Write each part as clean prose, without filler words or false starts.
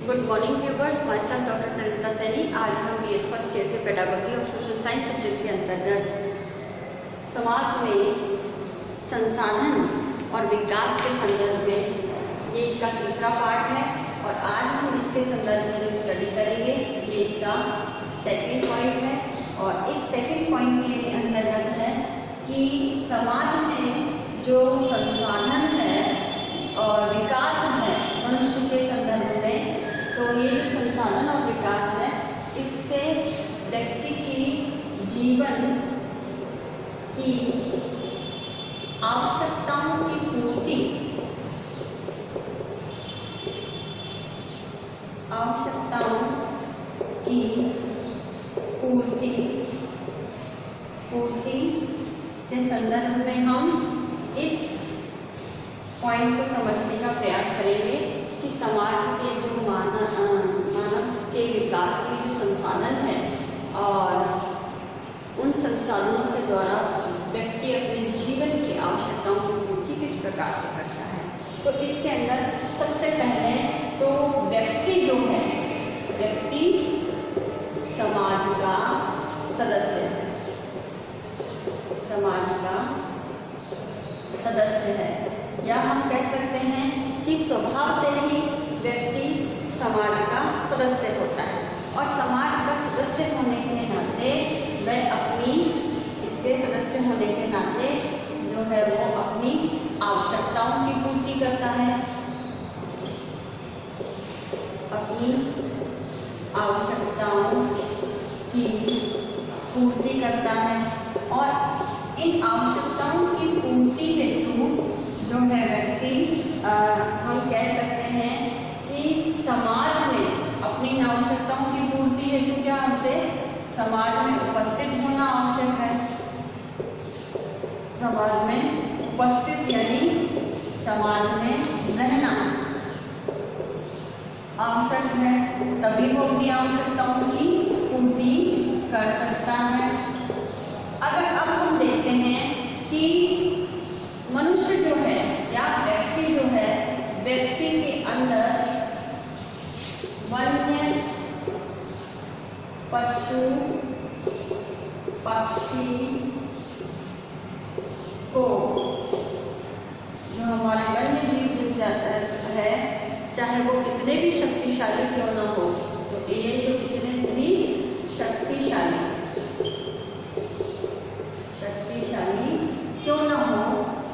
Good morning viewers, myself doctor Pranita Saini. आज हम BA first year के पेडागोजी और सोशल साइंस सब्जेक्ट के अंतर्गत समाज में संसाधन और विकास के संदर्भ में, ये इसका तीसरा पार्ट है और आज हम इसके संदर्भ में जो स्टडी करेंगे ये इसका सेकंड पॉइंट है। और इस सेकंड पॉइंट के अंतर्गत है कि समाज में जो संसाधन है और विकास है मनुष्य के संदर्भ में, तो ये जो संसाधन और विकास है इससे व्यक्ति की जीवन की आवश्यकताओं की पूर्ति के संदर्भ में हम इस पॉइंट को समझने का प्रयास करेंगे कि समाज के जो मानव के विकास के जो संसाधन है और उन संसाधनों के द्वारा व्यक्ति अपने जीवन की आवश्यकताओं की पूर्ति किस प्रकार से करता है। तो इसके अंदर सबसे पहले तो व्यक्ति जो है, व्यक्ति समाज का सदस्य है, समाज का सदस्य है, या हम कह सकते हैं कि स्वभावतः ही व्यक्ति समाज का सदस्य होता है और समाज का सदस्य होने के नाते वह इसके सदस्य होने के नाते जो है वो अपनी आवश्यकताओं की पूर्ति करता है, अपनी आवश्यकताओं की पूर्ति करता है। और इन आवश्यकताओं की पूर्ति हेतु जो है व्यक्ति हम कह सकते हैं कि समाज में अपनी आवश्यकताओं की पूर्ति हेतु क्या हमसे समाज में उपस्थित होना आवश्यक है। समाज में उपस्थित यानी समाज में रहना आवश्यक है, तभी वो अपनी आवश्यकताओं की पूर्ति कर सकता है। अगर अब हम देखते हैं कि मनुष्य जो है या व्यक्ति जो है, व्यक्ति के अंदर वन्य पशु पक्षी को, जो हमारे वन्य जीव मिल जाता है, चाहे वो कितने भी शक्तिशाली क्यों ना हो, तो ये जो कितने भी शक्तिशाली क्यों ना हो,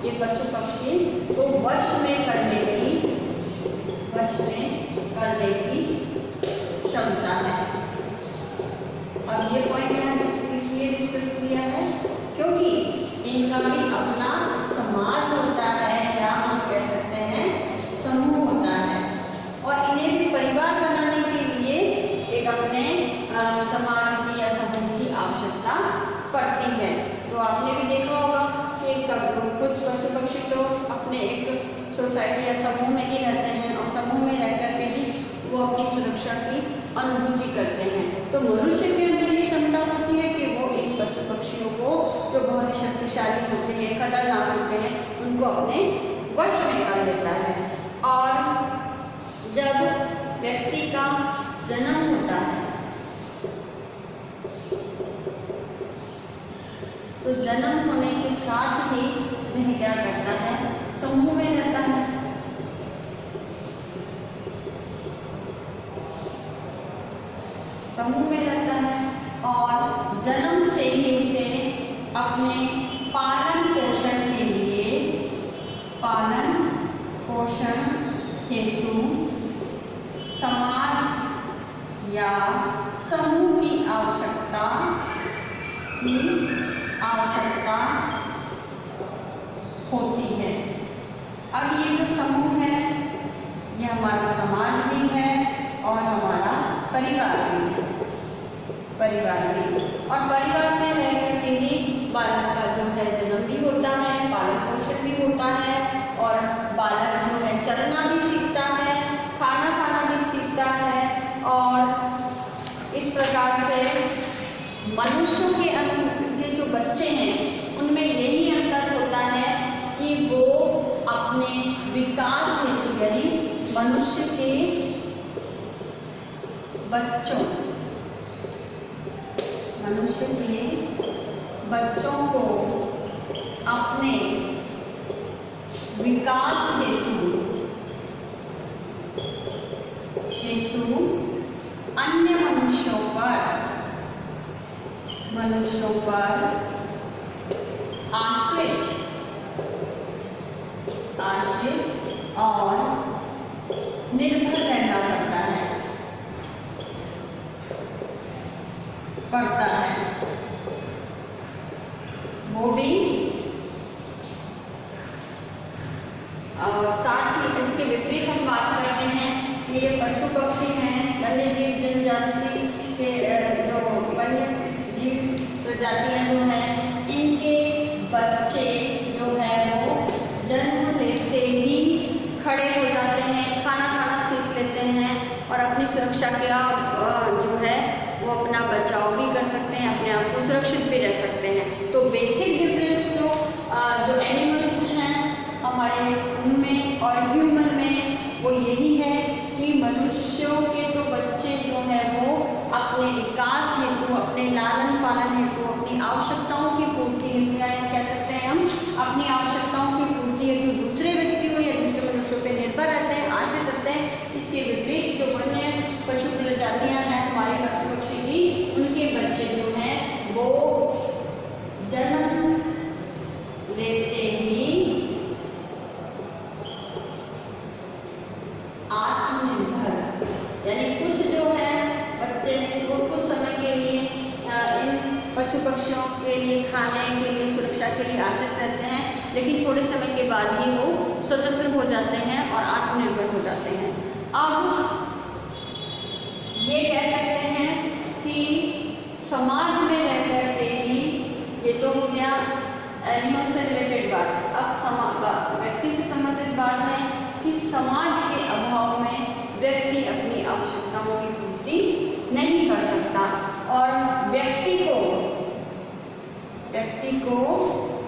ये पशु पक्षी को वश में करने की क्षमता है। अब ये पॉइंट हमने इसलिए डिस्कस किया है क्योंकि इनका भी अपना समाज होता है या हम कह सकते हैं समूह होता है और इन्हें भी परिवार बनाने के लिए एक अपने समाज की या समूह की आवश्यकता पड़ती है। तो आपने भी देखा होगा कि कुछ पशु पक्षी तो अपने एक सोसाइटी या समूह में ही रहते हैं और समूह में रह करके ही वो अपनी सुरक्षा की अनुभूति करते हैं। तो मनुष्य के अंदर ये क्षमता होती है कि वो इन पशु पक्षियों को जो बहुत ही शक्तिशाली होते हैं, खतरनाक होते हैं, उनको अपने वश में कर लेता है। और जब व्यक्ति का जन्म होता है तो जन्म होने के साथ ही वह क्या करता है, समूह में रहता है। समूह में रहता है और जन्म से ही उसे अपने पालन पोषण हेतु समाज या समूह की आवश्यकता होती है। अब ये जो समूह है ये हमारा समाज भी है और हमारा परिवार भी है। और परिवार में रह करके ही बालक का जो है जन्म भी होता है, पालन पोषण भी होता है और बालक जो है चलना भी सीखता है, खाना खाना भी सीखता है। और इस प्रकार से मनुष्यों के जो बच्चे हैं उनमें यही अंतर होता है कि वो अपने विकास हेतु यानी मनुष्य के बच्चों, मनुष्य के बच्चों को अपने विकास हेतु अन्य मनुष्यों पर आश्रित और निर्भर रहना पड़ता है। वो भी साथ ही इसके विपरीत हम बात करते हैं कि ये पशु पक्षी हैं, वन्य जीव जनजाति के जो वन्य जीव प्रजातियां जो हैं, इनके बच्चे जो है वो जन्म लेते ही खड़े हो जाते हैं, खाना खाना सीख लेते हैं और अपनी सुरक्षा का जो है वो अपना बचाव भी कर सकते हैं, अपने आप को सुरक्षित भी रह सकते हैं। तो बेसिक डिफरेंस जो एनिमल्स हैं हमारे उनमें और ह्यूमन में वो यही है कि मनुष्यों के तो बच्चे जो है वो अपने विकास हेतु, अपने लालन पालन हेतु, अपनी आवश्यकताओं की पूर्ति हेतु, या कह सकते हैं हम अपनी आवश्यकताओं की पूर्ति हेतु दूसरे व्यक्तियों या दूसरे मनुष्यों पर निर्भर रहते हैं, आश्रित रहते हैं। इसके विपरीत जो वन्य पशु प्रजातियां हैं हमारे पशु पक्षी की, उनके बच्चे जो हैं वो जन्म लेते ही आत्मनिर्भर, यानी कुछ जो है बच्चे वो कुछ समय के लिए इन पशु पक्षियों के लिए खाने के लिए, सुरक्षा के लिए आश्रित रहते हैं, लेकिन थोड़े समय के बाद ही वो स्वतंत्र हो जाते हैं और आत्मनिर्भर हो जाते हैं। अब ये कह सकते हैं कि समाज में रह करके ही, ये तो हो गया एनिमल से रिलेटेड बात। अब व्यक्ति से संबंधित बात है कि समाज के अभाव में व्यक्ति अपनी आवश्यकताओं की पूर्ति नहीं कर सकता और व्यक्ति को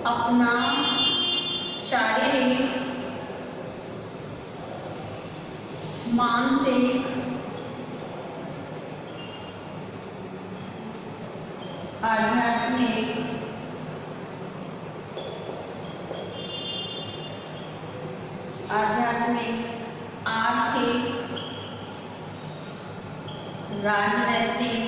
अपना शारीरिक, मानसिक, आध्यात्मिक, आर्थिक, राजनीतिक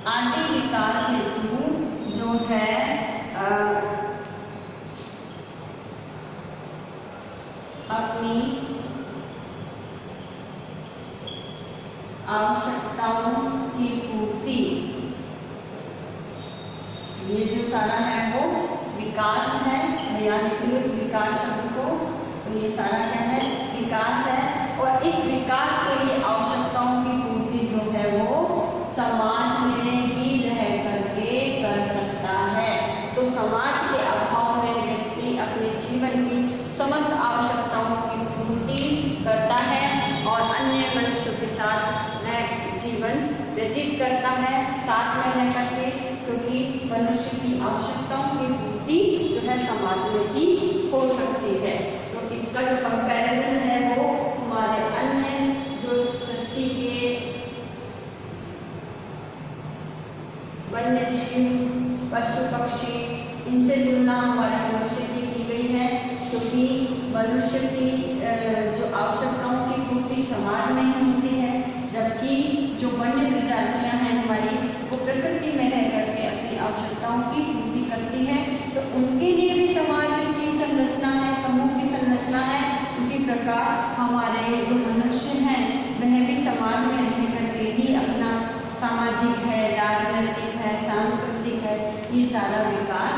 आदि विकास हेतु जो है अपनी आवश्यकताओं की पूर्ति, ये जो सारा है वो विकास है। याद रखिए इस विकास शब्द को, तो ये सारा क्या है, विकास है। और इस विकास के लिए आवश्यकताओं की पूर्ति जो है वो समाज में ही रह करके कर सकता है। तो समाज के अभाव में व्यक्ति अपने जीवन की समस्त आवश्यकताओं की पूर्ति करता है और अन्य मनुष्यों के साथ जीवन व्यतीत करता है, साथ में रह करके, क्योंकि मनुष्य की आवश्यकताओं की पूर्ति जो है समाज में ही हो सकती है। तो इसका जो कंपैरिजन है वो हमारे अन्य जो सृष्टि के वन्य जीव, पशु पक्षी, इनसे तुलना हमारे मनुष्य की गई है, क्योंकि मनुष्य की जो आवश्यकताओं की पूर्ति समाज में ही होती है, जबकि जो वन्य प्रजातियां हैं हमारी, वो प्रकृति में रह करके अपनी आवश्यकताओं की पूर्ति करती है। तो उनके लिए भी समाज की संरचना है, समूह की संरचना है। उसी प्रकार हमारे जो मनुष्य हैं वह भी समाज में रह करके ही अपना सामाजिक है, राजनीतिक है, सांस्कृतिक है, ये सारा विकास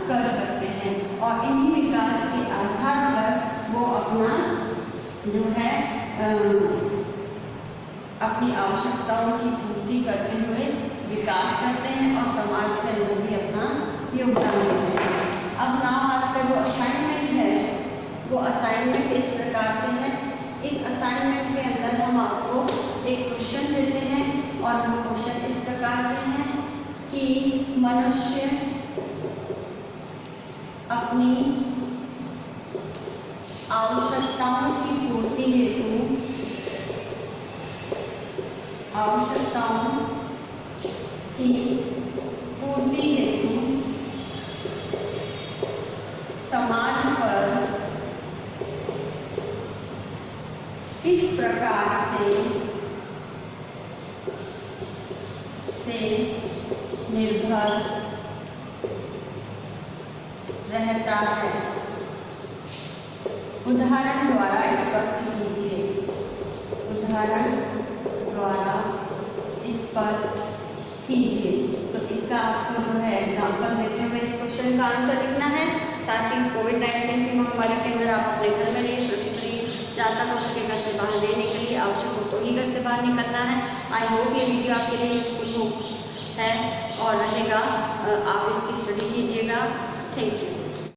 कर सकते हैं और इन्हीं विकास के आधार पर वो अपना जो है अपनी आवश्यकताओं की पूर्ति करते हुए विकास करते हैं और समाज के अंदर भी अपना योगदान देते हैं। अब नाउ आज का जो असाइनमेंट है वो असाइनमेंट इस प्रकार से है। इस असाइनमेंट के अंदर हम आपको एक क्वेश्चन देते हैं और वो क्वेश्चन इस प्रकार से है कि मनुष्य अपनी आवश्यकताओं की पूर्ति हेतु समाज पर किस प्रकार से निर्भर रहता है, उदाहरण द्वारा स्पष्ट कीजिए। तो इसका आपको जो है एग्जाम्पल देते हुए इस क्वेश्चन का आंसर लिखना है। साथ ही इस कोविड-19 की महामारी के अंदर आप अपने घर में रहिए, सुरक्षित रहिए, जहाँ तक हो सके घर से बाहर नहीं निकलिए, आवश्यक हो तो ही घर से बाहर निकलना है। आई होप ये वीडियो आपके लिए यूजफुल हो है और रहेगा। आप इसकी स्टडी कीजिएगा। Thank you.